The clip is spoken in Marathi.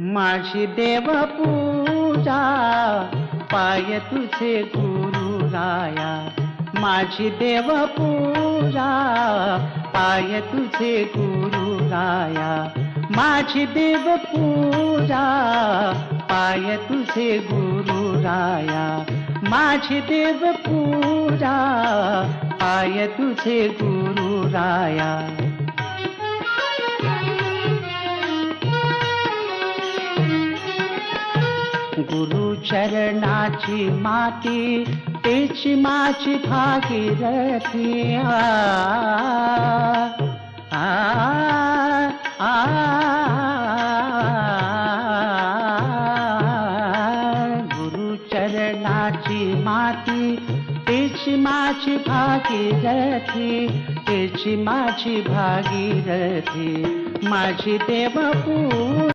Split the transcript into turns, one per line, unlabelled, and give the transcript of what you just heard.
माझी देव पूजा पाय तुझे गुरुराया, माझी देव पूजा पाय तुझे गुरुराया, माझी देव पूजा पाय तुझे गुरुराया, माझी देव पूजा पाय तुझे गुरुराया। गुरु चरणाची माती तेची माझी भागीरथी, गुरु चरणाची माती तेची माझी भागीरथी, तेची माझी भागीरथी, माझी देव